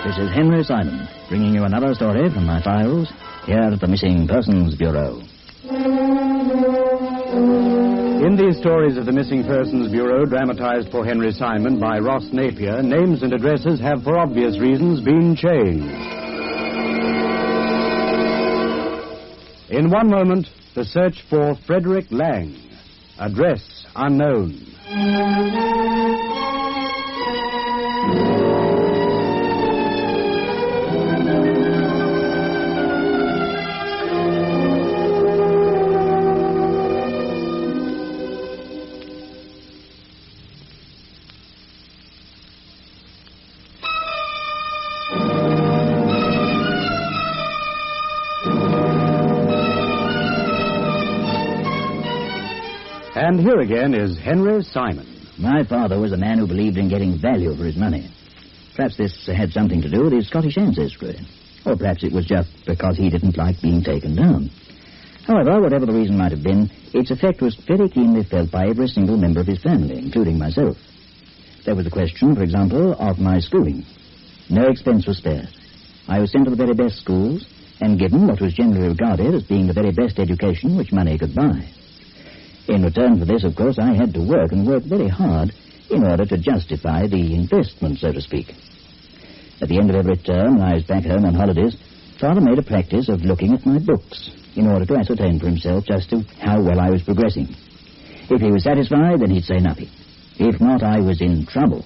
This is Henry Simon, bringing you another story from my files here at the Missing Persons Bureau. In these stories of the Missing Persons Bureau, dramatized for Henry Simon by Ross Napier, names and addresses have, for obvious reasons, been changed. In one moment, the search for Frederick Lang. Address unknown. And here again is Henry Simon. My father was a man who believed in getting value for his money. Perhaps this had something to do with his Scottish ancestry. Or perhaps it was just because he didn't like being taken down. However, whatever the reason might have been, its effect was very keenly felt by every single member of his family, including myself. There was the question, for example, of my schooling. No expense was spared. I was sent to the very best schools and given what was generally regarded as being the very best education which money could buy. In return for this, of course, I had to work, and work very hard, in order to justify the investment, so to speak. At the end of every term, when I was back home on holidays, Father made a practice of looking at my books, in order to ascertain for himself just how well I was progressing. If he was satisfied, then he'd say nothing. If not, I was in trouble.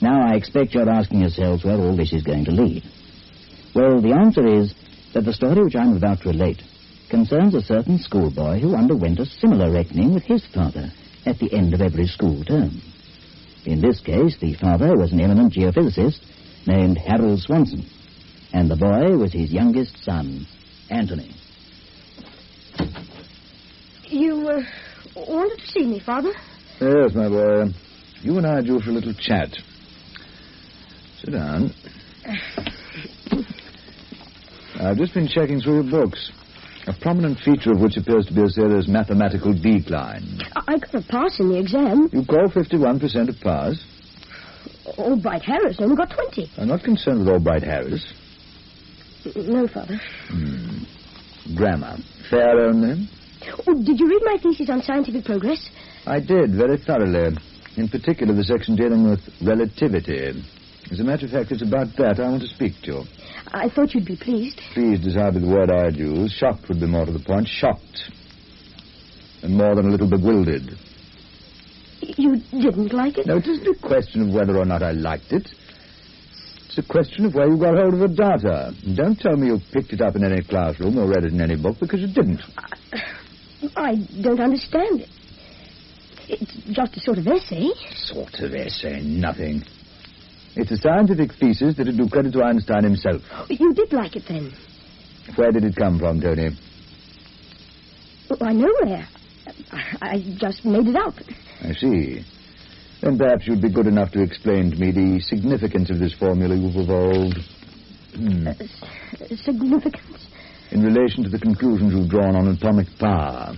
Now, I expect you're asking yourselves where all this is going to lead. Well, the answer is that the story which I'm about to relate concerns a certain schoolboy who underwent a similar reckoning with his father at the end of every school term. In this case, the father was an eminent geophysicist named Harold Swanson, and the boy was his youngest son, Anthony. You wanted to see me, Father? Yes, my boy. You and I are due for a little chat. Sit down. I've just been checking through your books. A prominent feature of which appears to be a serious mathematical decline. I got a pass in the exam. You call 51% a pass? Albright Harris only got 20. I'm not concerned with Albright Harris. No, Father. Grammar. Fair only? Oh, did you read my thesis on scientific progress? I did, very thoroughly. In particular, the section dealing with relativity. As a matter of fact, it's about that I want to speak to you. I thought you'd be pleased. Pleased is hardly the word I'd use. Shocked would be more to the point. Shocked. And more than a little bewildered. You didn't like it? No, it isn't a question of whether or not I liked it. It's a question of where you got hold of the data. And don't tell me you picked it up in any classroom or read it in any book, because you didn't. I don't understand it. It's just a sort of essay. Sort of essay, nothing. It's a scientific thesis that would do credit to Einstein himself. You did like it, then? Where did it come from, Tony? Oh, I know where. I just made it up. I see. Then perhaps you'd be good enough to explain to me the significance of this formula you've evolved. Significance? In relation to the conclusions you've drawn on atomic power.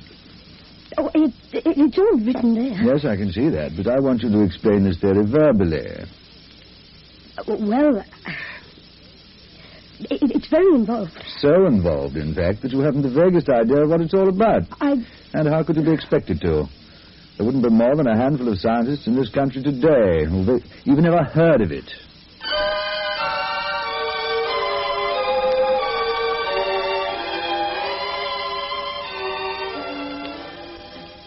Oh, it's all written there. Yes, I can see that, but I want you to explain this theory verbally. Well, it's very involved. So involved, in fact, that you haven't the vaguest idea of what it's all about. And how could you be expected to? There wouldn't be more than a handful of scientists in this country today who've even ever heard of it.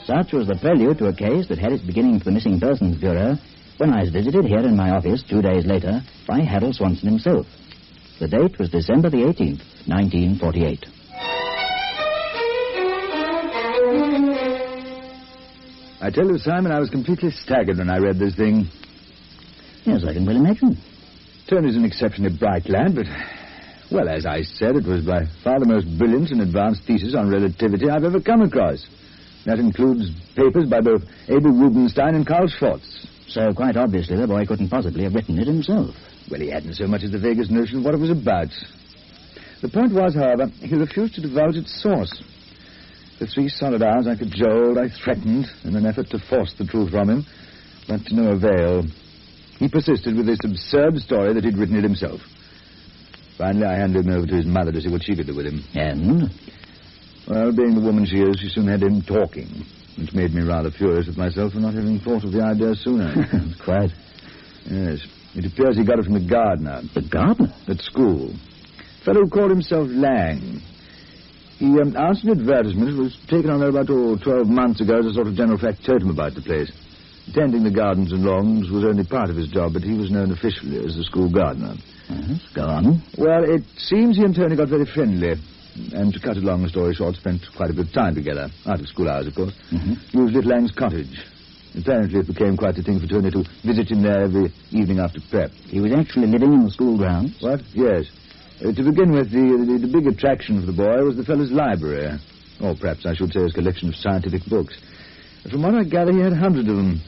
Such was the prelude to a case that had its beginning for the Missing Persons Bureau when I was visited here in my office 2 days later by Harold Swanson himself. The date was December the 18th, 1948. I tell you, Simon, I was completely staggered when I read this thing. Yes, I can well imagine. Tony's an exceptionally bright lad, but, well, as I said, it was by far the most brilliant and advanced thesis on relativity I've ever come across. That includes papers by both Abel Rubinstein and Karl Schwarz. So, quite obviously, the boy couldn't possibly have written it himself. Well, he hadn't so much as the vaguest notion of what it was about. The point was, however, he refused to divulge its source. For 3 solid hours I cajoled, I threatened, in an effort to force the truth from him, but to no avail. He persisted with this absurd story that he'd written it himself. Finally, I handed him over to his mother to see what she could do with him. And? Well, being the woman she is, she soon had him talking, which made me rather furious with myself for not having thought of the idea sooner. Quite. Yes. It appears he got it from the gardener. The gardener? At school. A fellow who called himself Lang. He answered an advertisement. It was taken on there about 12 months ago as a sort of general factotum about the place. Tending the gardens and lawns was only part of his job, but he was known officially as the school gardener. Yes, go on. Well, it seems he and Tony got very friendly. And to cut a long story short, spent quite a bit of time together. Out of school hours, of course. Usually at Lang's cottage. Apparently it became quite a thing for Tony to visit him there every evening after prep. He was actually living in the school grounds? What? Yes. To begin with, the big attraction for the boy was the fellow's library. Or perhaps I should say his collection of scientific books. From what I gather, he had hundreds of them.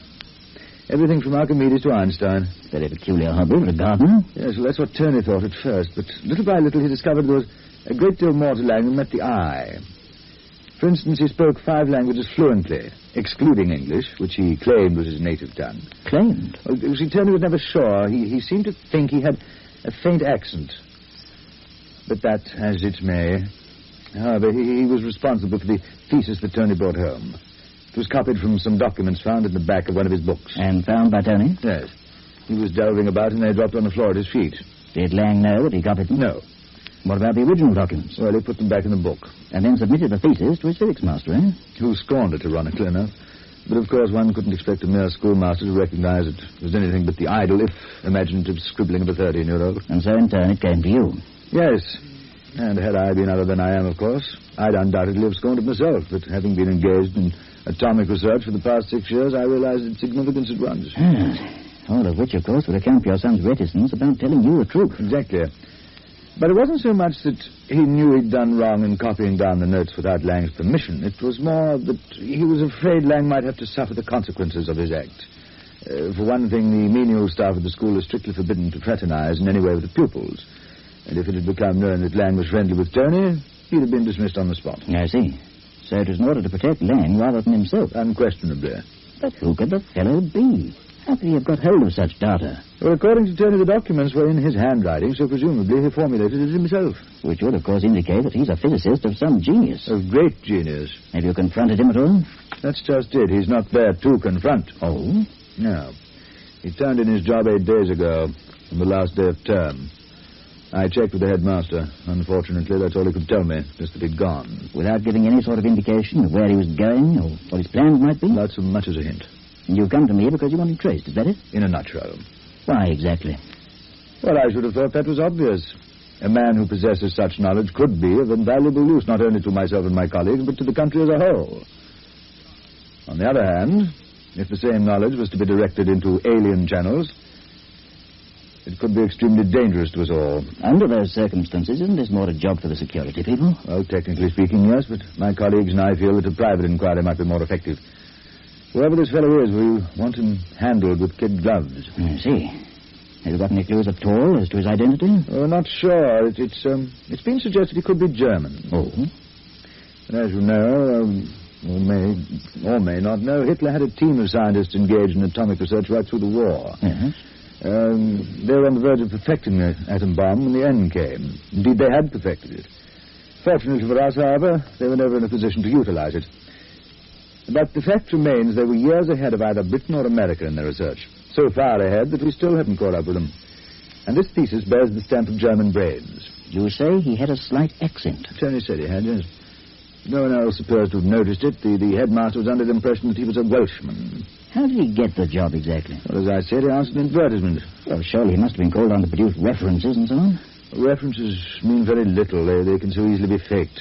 Everything from Archimedes to Einstein. Very peculiar hobby for a gardener. Yes, well, that's what Tony thought at first. But little by little he discovered there was a great deal more to Lang than met the eye. For instance, he spoke 5 languages fluently, excluding English, which he claimed was his native tongue. Claimed? Well, you see, Tony was never sure. He seemed to think he had a faint accent. But that, as it may. However, he was responsible for the thesis that Tony brought home. It was copied from some documents found in the back of one of his books. And found by Tony? Yes. He was delving about and they dropped on the floor at his feet. Did Lang know that he copied them? No. What about the original documents? Well, he put them back in the book. And then submitted the thesis to his physics master, eh? Who scorned it, ironically enough. But, of course, one couldn't expect a mere schoolmaster to recognize it was anything but the idle, if imaginative, scribbling of a 13-year-old. And so, in turn, it came to you. Yes. And had I been other than I am, of course, I'd undoubtedly have scorned it myself. But having been engaged in atomic research for the past 6 years, I realized its significance at once. All of which, of course, would account for your son's reticence about telling you the truth. Exactly. But it wasn't so much that he knew he'd done wrong in copying down the notes without Lang's permission. It was more that he was afraid Lang might have to suffer the consequences of his act. For one thing, the menial staff of the school is strictly forbidden to fraternize in any way with the pupils. And if it had become known that Lang was friendly with Tony, he'd have been dismissed on the spot. I see. So it was in order to protect Lang rather than himself. Unquestionably. But who could the fellow be? How could he have got hold of such data? Well, according to Tony, the documents were in his handwriting, so presumably he formulated it himself. Which would, of course, indicate that he's a physicist of some genius. Of great genius. Have you confronted him at all? That's just it. He's not there to confront. Oh? No. He turned in his job 8 days ago, on the last day of term. I checked with the headmaster. Unfortunately, that's all he could tell me, just that he'd gone. Without giving any sort of indication of where he was going or what his plans might be? Not so much as a hint. And you've come to me because you want him traced, is that it? In a nutshell. Why exactly? Well, I should have thought that was obvious. A man who possesses such knowledge could be of invaluable use not only to myself and my colleagues, but to the country as a whole. On the other hand, if the same knowledge was to be directed into alien channels, it could be extremely dangerous to us all. Under those circumstances, isn't this more a job for the security people? Well, technically speaking, yes, but my colleagues and I feel that a private inquiry might be more effective. Whoever this fellow is, we want him handled with kid gloves. I see. Have you got any clues at all as to his identity? Oh, not sure. It's been suggested he could be German. Oh? And as you know, or may not know, Hitler had a team of scientists engaged in atomic research right through the war. Yes. They were on the verge of perfecting the atom bomb when the end came. Indeed, they had perfected it. Fortunately for us, however, they were never in a position to utilize it. But the fact remains they were years ahead of either Britain or America in their research. So far ahead that we still haven't caught up with them. And this thesis bears the stamp of German brains. You say he had a slight accent. Tony said he had, yes. No one else appears to have noticed it. The headmaster was under the impression that he was a Welshman. How did he get the job exactly? Well, as I said, he answered an advertisement. Well, surely he must have been called on to produce references and so on. References mean very little. They can so easily be faked.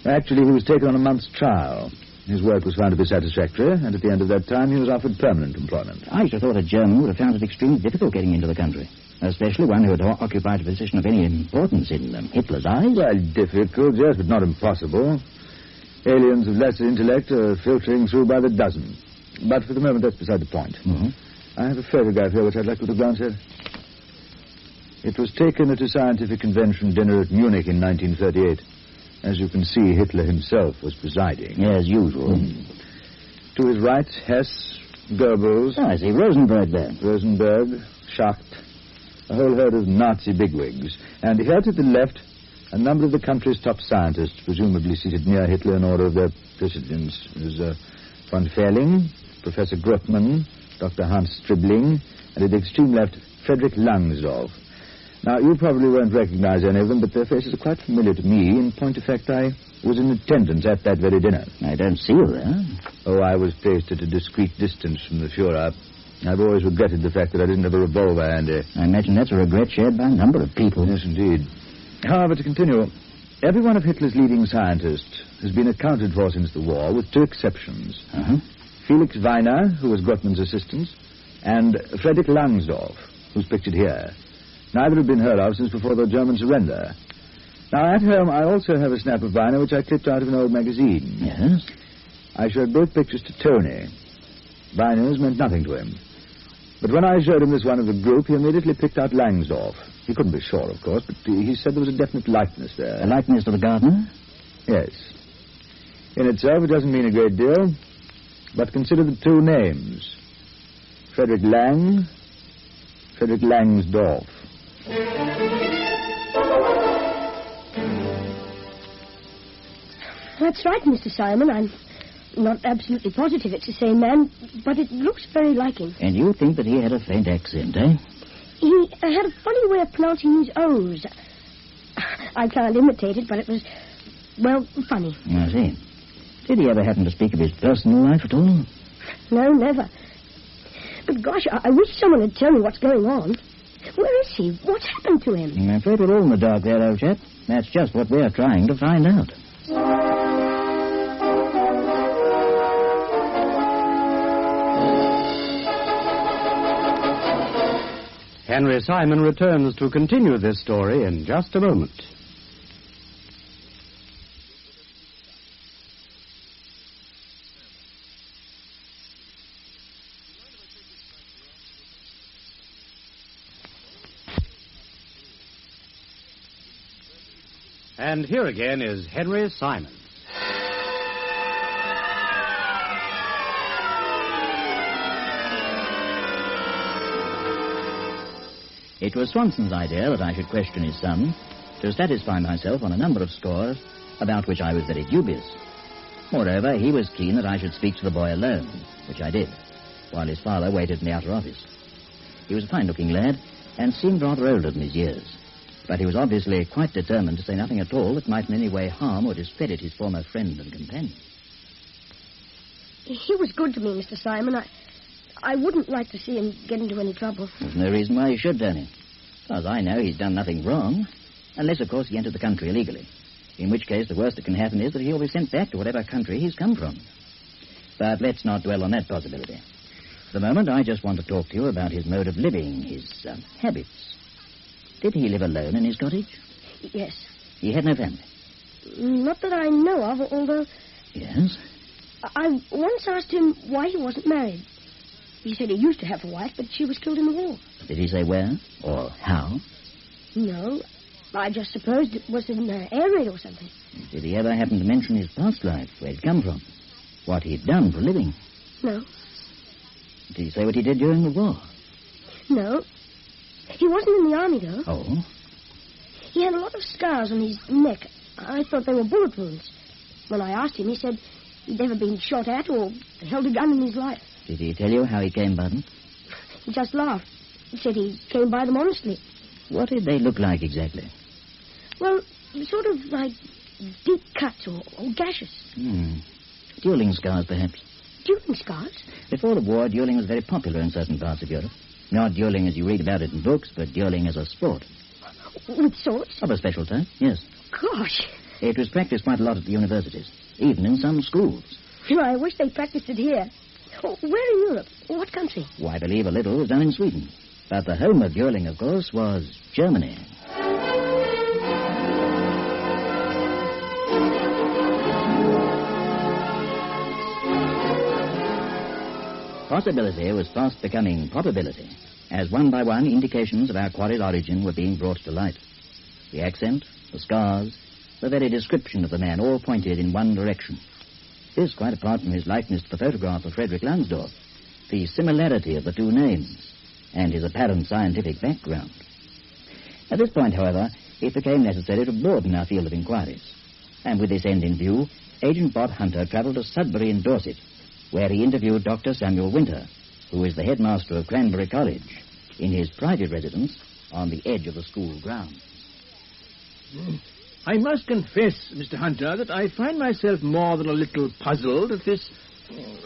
Actually, he was taken on a month's trial. His work was found to be satisfactory, and at the end of that time, he was offered permanent employment. I should have thought a German would have found it extremely difficult getting into the country, especially one who had occupied a position of any importance in Hitler's eyes. Well, difficult, yes, but not impossible. Aliens of lesser intellect are filtering through by the dozen. But for the moment, that's beside the point. Mm-hmm. I have a photograph here which I'd like you to glance at. It was taken at a scientific convention dinner at Munich in 1938. As you can see, Hitler himself was presiding. As usual. To his right, Hess, Goebbels. Oh, I see. Rosenberg there. Rosenberg, Schacht, a whole herd of Nazi bigwigs. And here to the left, a number of the country's top scientists, presumably seated near Hitler in order of their precedence. There's von Ferling, Professor Grotman, Dr. Hans Stribling, and at the extreme left, Frederick Langsdorff. Now, you probably won't recognize any of them, but their faces are quite familiar to me. In point of fact, I was in attendance at that very dinner. I don't see you there. Oh, I was placed at a discreet distance from the Fuhrer. I've always regretted the fact that I didn't have a revolver handy. I imagine that's a regret shared by a number of people. Yes, indeed. However, to continue, every one of Hitler's leading scientists has been accounted for since the war, with two exceptions. Uh-huh. Felix Weiner, who was Grotman's assistant, and Frederick Langsdorff, who's pictured here. Neither have been heard of since before the German surrender. Now, at home, I also have a snap of Weiner, which I clipped out of an old magazine. Yes? I showed both pictures to Tony. Weiner's meant nothing to him. But when I showed him this one of the group, he immediately picked out Langsdorff. He couldn't be sure, of course, but he said there was a definite likeness there. A likeness to the gardener? Yes. In itself, it doesn't mean a great deal, but consider the two names. Frederick Lang, Frederick Langsdorff. That's right, Mr. Simon. I'm not absolutely positive it's the same man, but it looks very like him. And you think that he had a faint accent, eh? He had a funny way of pronouncing his O's. I can't imitate it, but it was, well, funny. I see. Did he ever happen to speak of his personal life at all? No, never. But gosh, I wish someone would tell me what's going on. Where is he? What's happened to him? I'm afraid we're all in the dark there, old chap. That's just what we're trying to find out. Henry Simon returns to continue this story in just a moment. And here again is Henry Simon. It was Swanson's idea that I should question his son to satisfy myself on a number of scores about which I was very dubious. Moreover, he was keen that I should speak to the boy alone, which I did, while his father waited in the outer office. He was a fine-looking lad and seemed rather older than his years, but he was obviously quite determined to say nothing at all that might in any way harm or discredit his former friend and companion. He was good to me, Mr. Simon. I wouldn't like to see him get into any trouble. There's no reason why he should, Tony. As far as I know, he's done nothing wrong, unless, of course, he entered the country illegally, in which case the worst that can happen is that he'll be sent back to whatever country he's come from. But let's not dwell on that possibility. For the moment, I just want to talk to you about his mode of living, his habits. Did he live alone in his cottage? Yes. He had no family? Not that I know of, although... Yes? I once asked him why he wasn't married. He said he used to have a wife, but she was killed in the war. Did he say where or how? No. I just supposed it was in air raid or something. Did he ever happen to mention his past life, where he'd come from? What he'd done for a living? No. Did he say what he did during the war? No. He wasn't in the army, though. Oh? He had a lot of scars on his neck. I thought they were bullet wounds. When I asked him, he said he'd never been shot at or held a gun in his life. Did he tell you how he came by them? He just laughed. He said he came by them honestly. What did they look like exactly? Well, sort of like deep cuts or gashes. Dueling scars, perhaps. Dueling scars? Before the war, dueling was very popular in certain parts of Europe. Not dueling as you read about it in books, but dueling as a sport. With swords? Of a special type, yes. Gosh. It was practiced quite a lot at the universities, even in some schools. I wish they practiced it here. Where in Europe? What country? Well, I believe a little was done in Sweden. But the home of dueling, of course, was Germany. Possibility was fast becoming probability, as one by one indications of our quarry's origin were being brought to light. The accent, the scars, the very description of the man all pointed in one direction. This quite apart from his likeness to the photograph of Frederick Langsdorff, the similarity of the two names and his apparent scientific background. At this point, however, it became necessary to broaden our field of inquiries. And with this end in view, Agent Bob Hunter travelled to Sudbury in Dorset, where he interviewed Dr. Samuel Winter, who is the headmaster of Cranberry College, in his private residence on the edge of the school grounds. I must confess, Mr. Hunter, that I find myself more than a little puzzled at this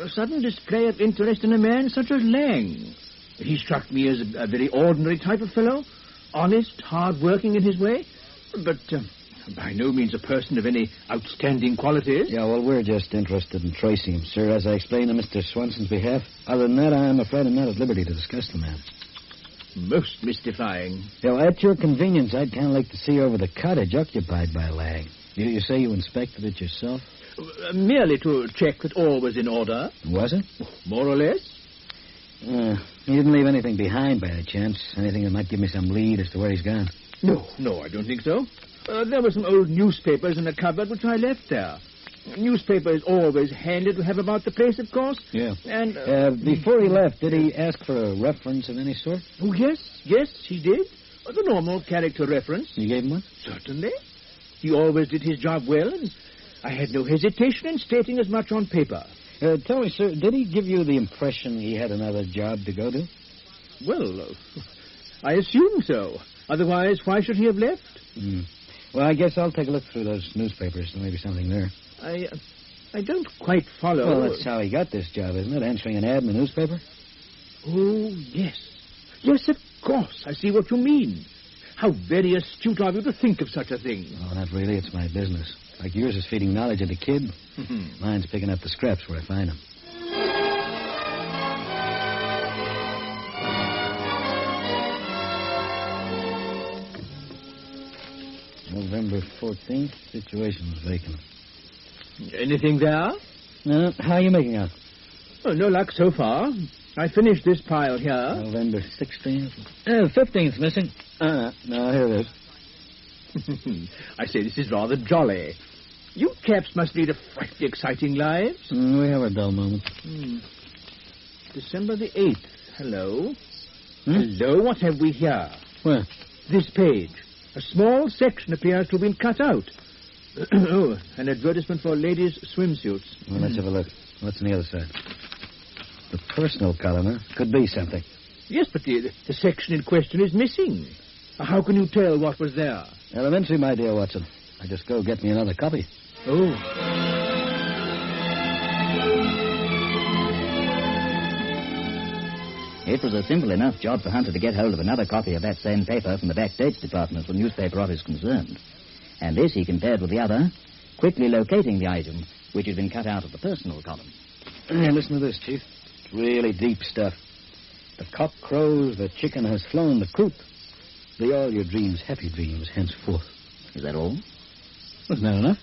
sudden display of interest in a man such as Lang. He struck me as a very ordinary type of fellow, honest, hard-working in his way, but by no means a person of any outstanding qualities. Yeah, well, we're just interested in tracing him, sir, as I explained on Mr. Swanson's behalf. Other than that, I'm afraid I'm not at liberty to discuss the man. Most mystifying. You know, at your convenience, I'd kind of like to see over the cottage occupied by Lang. You say you inspected it yourself? Merely to check that all was in order. Was it? More or less. You didn't leave anything behind by any chance? Anything that might give me some lead as to where he's gone? No, I don't think so. There were some old newspapers in a cupboard which I left there. Newspaper is always handy to have about the place, of course. Yeah. And before he left, did he ask for a reference of any sort? Oh, yes, he did. The normal character reference. You gave him one? Certainly. He always did his job well, and I had no hesitation in stating as much on paper. Tell me, sir, did he give you the impression he had another job to go to? Well, I assume so. Otherwise, why should he have left? Well, I guess I'll take a look through those newspapers. There may be something there. I don't quite follow. Well, that's how he got this job, isn't it? Answering an ad in the newspaper? Oh, yes. Yes, of course. I see what you mean. How very astute of you to think of such a thing. Oh, not really. It's my business. Like yours is feeding knowledge at a kid. Mine's picking up the scraps where I find them. November 14th. Situation's vacant. Anything there? How are you making out? Oh, no luck so far. I finished this pile here. November 16th. 15th missing. No, here it is. I say, this is rather jolly. You chaps must lead a frightfully exciting lives. We have our dull moments. December the 8th. Hello. Hello, what have we here? Where? This page. A small section appears to have been cut out. Oh, an advertisement for ladies' swimsuits. Well, let's have a look. What's on the other side? The personal column, huh? Could be something. Yes, but the section in question is missing. How can you tell what was there? Elementary, my dear Watson. I just go get me another copy. Oh. It was a simple enough job for Hunter to get hold of another copy of that same paper from the back dates department for newspaper office concerned. And this he compared with the other, quickly locating the item which had been cut out of the personal column. Listen to this, Chief. It's really deep stuff. The cock crows, the chicken has flown the coop. Be all your dreams happy dreams henceforth. Is that all? Wasn't that enough?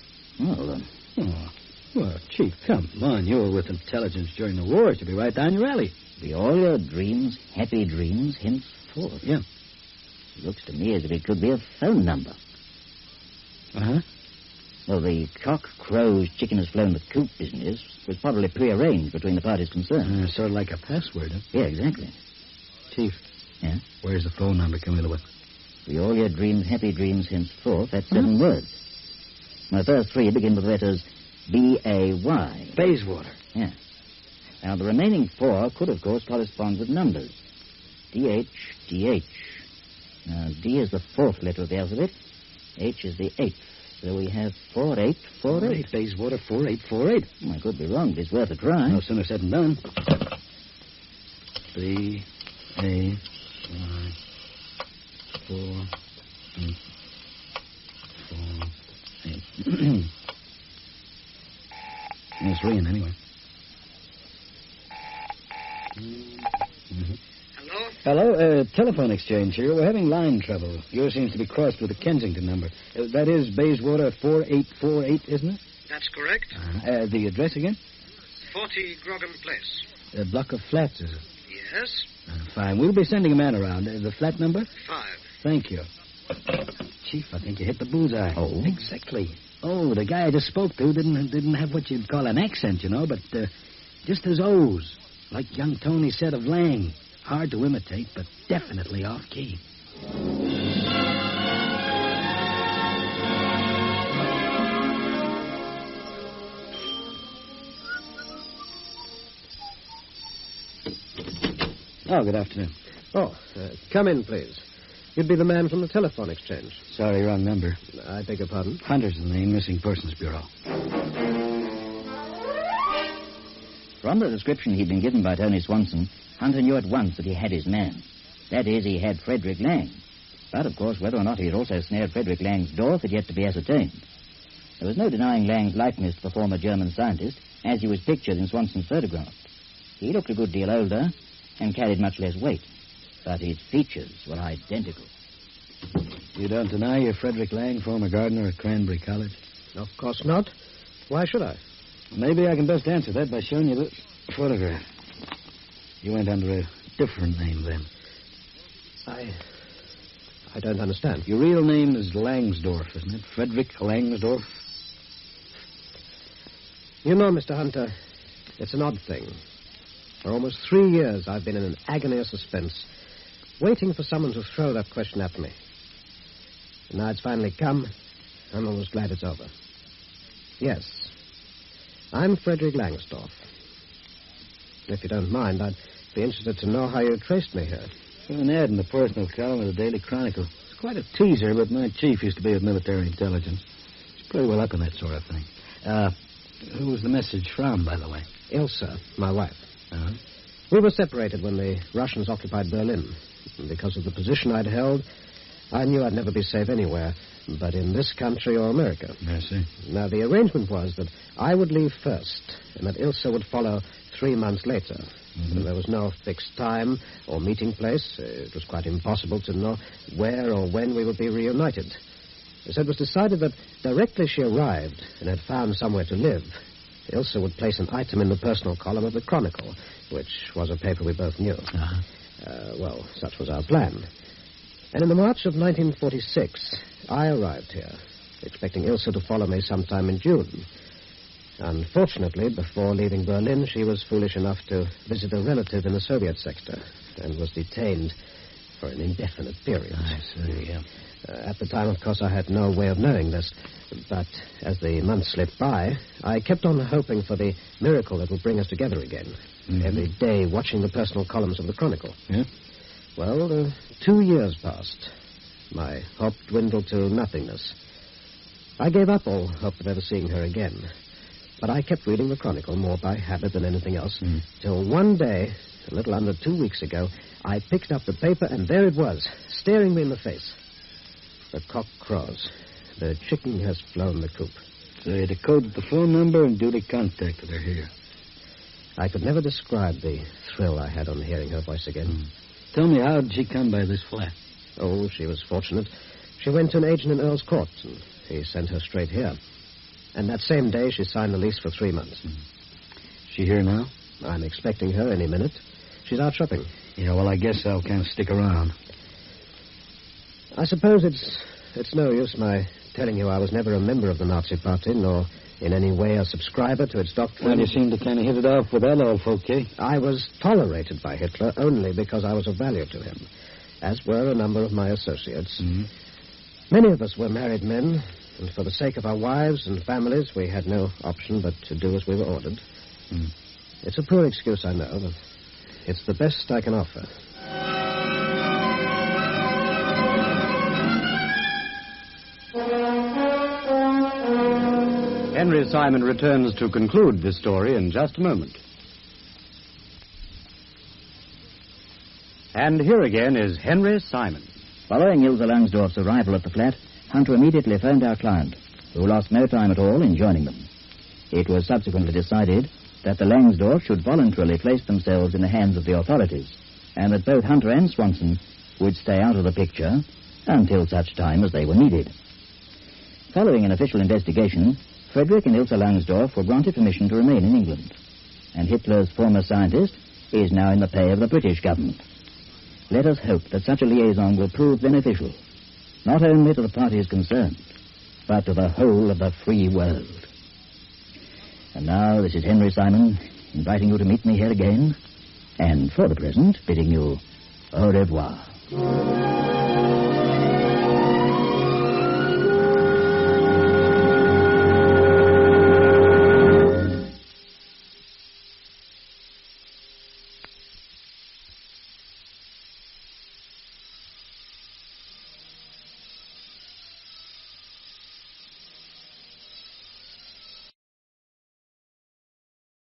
Well, Chief, come on. You were with intelligence during the war. It should be right down your alley. Be all your dreams happy dreams henceforth. Yeah. It looks to me as if it could be a phone number. Uh-huh. Well, the cock crows, chicken has flown the coop business was probably prearranged between the parties concerned. Sort of like a password, huh? Yeah, exactly. Chief. Yeah? Where's the phone number coming to it? Be all your dreams happy dreams henceforth. That's 7 words. My first 3 begin with the letters B-A-Y. Bayswater. Yeah. Now, the remaining 4 could, of course, correspond with numbers. D-H, D-H. Now, D is the 4th letter of the alphabet. H is the 8th. So we have 4848. Bayswater 4848. I could be wrong, but it's worth a try. No sooner said than done. B-A-Y 4-8. It's ringing anyway. Hello, telephone exchange here. We're having line trouble. Yours seems to be crossed with a Kensington number. That is Bayswater 4848, isn't it? That's correct. The address again? 40 Grogham Place. A block of flats, is it? Yes. Fine. We'll be sending a man around. The flat number? 5. Thank you. Chief, I think you hit the bullseye. Oh? Exactly. Oh, the guy I just spoke to didn't have what you'd call an accent, you know, but just his O's. Like young Tony said of Lang. Hard to imitate, but definitely off-key. Oh, good afternoon. Come in, please. You'd be the man from the telephone exchange. Sorry, wrong number. I beg your pardon? Hunter's the name, Missing Persons Bureau. From the description he'd been given by Tony Swanson, Hunter knew at once that he had his man. That is, he had Frederick Lang. But, of course, whether or not he had also snared Frederick Lang's Dorf had yet to be ascertained. There was no denying Lang's likeness to the former German scientist, as he was pictured in Swanson's photograph. He looked a good deal older and carried much less weight, but his features were identical. You don't deny you're Frederick Lang, former gardener at Cranberry College? Of course not. Why should I? Maybe I can best answer that by showing you the photograph. You went under a different name then. I don't understand. Your real name is Langsdorff, isn't it? Frederick Langsdorff? You know, Mr. Hunter, it's an odd thing. For almost 3 years, I've been in an agony of suspense, waiting for someone to throw that question at me. And now it's finally come. I'm almost glad it's over. Yes, I'm Frederick Langsdorff. If you don't mind, I'd be interested to know how you traced me here. An ad in the personal column of the Daily Chronicle. It's quite a teaser, but my chief used to be with military intelligence. He's pretty well up in that sort of thing. Who was the message from, by the way? Ilsa, my wife. Uh-huh. We were separated when the Russians occupied Berlin. And because of the position I'd held, I knew I'd never be safe anywhere, but in this country or America. I see. Now, the arrangement was that I would leave first, and that Ilsa would follow 3 months later. Mm-hmm. So there was no fixed time or meeting place. It was quite impossible to know where or when we would be reunited. So it was decided that directly she arrived and had found somewhere to live, Ilsa would place an item in the personal column of the Chronicle, which was a paper we both knew. Uh-huh. Well, such was our plan. And in the March of 1946, I arrived here, expecting Ilsa to follow me sometime in June. Unfortunately, before leaving Berlin, she was foolish enough to visit a relative in the Soviet sector and was detained for an indefinite period. I see, yeah. At the time, of course, I had no way of knowing this. But as the months slipped by, I kept on hoping for the miracle that would bring us together again. Mm-hmm. Every day watching the personal columns of the Chronicle. Yeah? Well, 2 years passed. My hope dwindled to nothingness. I gave up all hope of ever seeing her again. But I kept reading the Chronicle more by habit than anything else, till one day, a little under 2 weeks ago, I picked up the paper, and there it was, staring me in the face. The cock crows. The chicken has flown the coop. So you decoded the phone number and duly contacted her here. I could never describe the thrill I had on hearing her voice again. Tell me, how did she come by this flat? Oh, she was fortunate. She went to an agent in Earl's Court, and he sent her straight here. And that same day, she signed the lease for 3 months. She here now? I'm expecting her any minute. She's out shopping. Yeah, well, I guess I'll kind of stick around. I suppose it's no use my telling you I was never a member of the Nazi Party, nor in any way a subscriber to its doctrine. Well, you seem to kind of hit it off with that old folk, eh? I was tolerated by Hitler only because I was of value to him, as were a number of my associates. Mm-hmm. Many of us were married men, and for the sake of our wives and families, we had no option but to do as we were ordered. It's a poor excuse, I know, but it's the best I can offer. Henry Simon returns to conclude this story in just a moment. And here again is Henry Simon. Following Ilsa Langsdorff's arrival at the flat, Hunter immediately phoned our client, who lost no time at all in joining them. It was subsequently decided that the Langsdorff should voluntarily place themselves in the hands of the authorities, and that both Hunter and Swanson would stay out of the picture until such time as they were needed. Following an official investigation, Frederick and Ilsa Langsdorff were granted permission to remain in England, and Hitler's former scientist is now in the pay of the British government. Let us hope that such a liaison will prove beneficial, not only to the parties concerned, but to the whole of the free world. And now, this is Henry Simon, inviting you to meet me here again And for the present, bidding you au revoir.